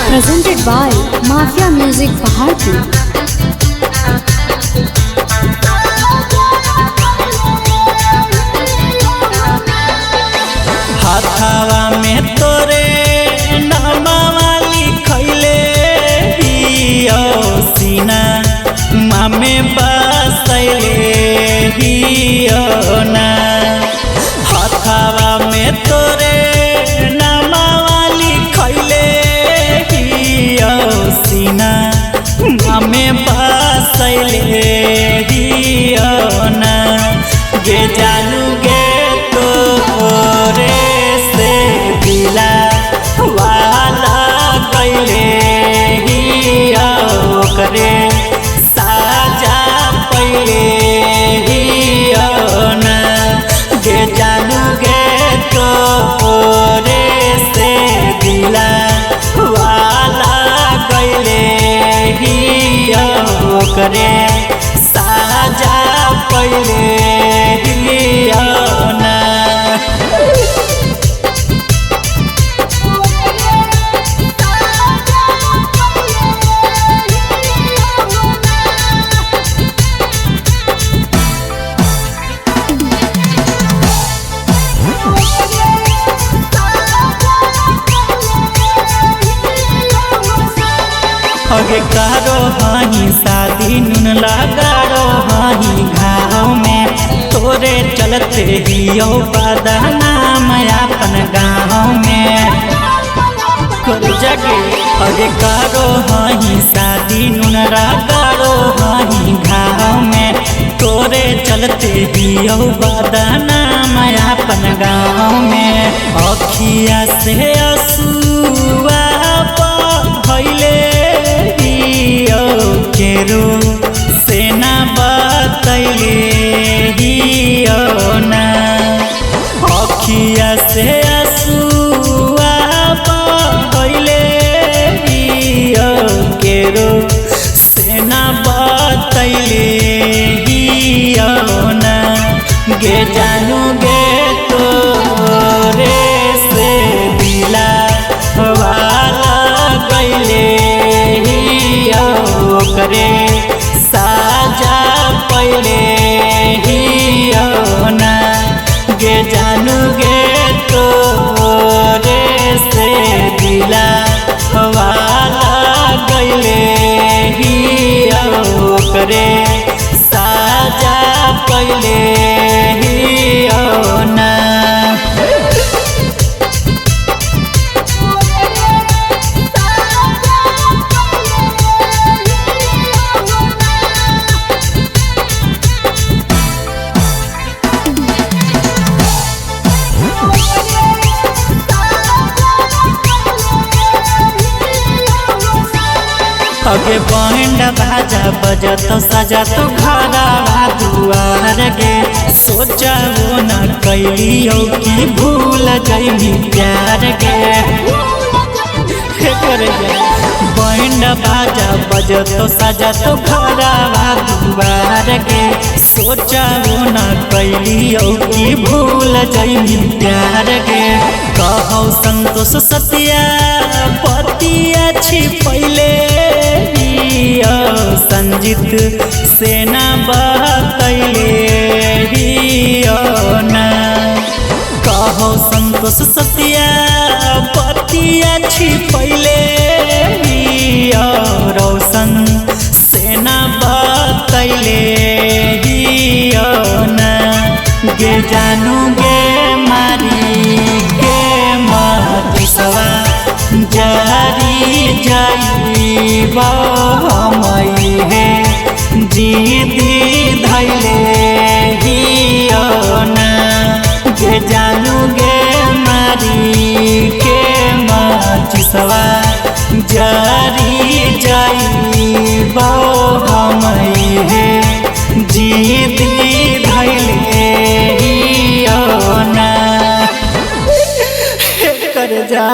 presented by Mafia Music Paharpur. हाथावा में तोरे नामावा लिखैले हियो सीना मामे बसैले हियो ना। हाथावा में तोरे नामावा लिखैले हियो सीना मामे बसैले हियो ना। गे जानू गे तोरे से दिला वाला कैले हिया करे साजा पहले हिया ना। गे जानू गे तोरे से दिला वाला कैले हिया करे साजा पहले हिया ना। अगे कारो हाही शादी नुन लगारो हाही घाव में तोरे चलते हियो बदनाम अपन गाँव में कर जगे। अगे कारो हाही शादी नुन लगारो हाही घाव में तोरे चलते हियो बदनाम अपन गाँव में। अखिया से असुआ भइले केरो सेना बतैले हियो ना। अखिया से असुआ बहैले हियो केरो सेना बतैले हियो ना। गे जानू गे तोरे से दिला वाला गैले करे साजा पहले हियो ना। गे जानू गे तोरे से दिला वाला गैले हियो करे साजा पहले हियो ना। अगे बैंड बाजा बजा तो सजा तो घरवा दुआर गे। सोचा वो न कैलियो कि भूल गई प्यार गे। बैंड बाजा बजा तो सजा तो घरवा दुआर गे। सोचा वो न कैलियो कि भूल गई प्यार गे। कहो संतोष सत्या पतिया छिपैले संजित सेना बतैले हियो ना। कहो संतोष सत्या पतिया छिपैले हियो रोशन सेना बतैले हियो ना। गे जानू गे मारी गे मधुसवा जारी जाइबा हमई है जीदी धैले हियो ना। गे जानू गे मारी के मधुसवा जारी जाइबा हमई है जीदी धैले हियो ना। कर जा।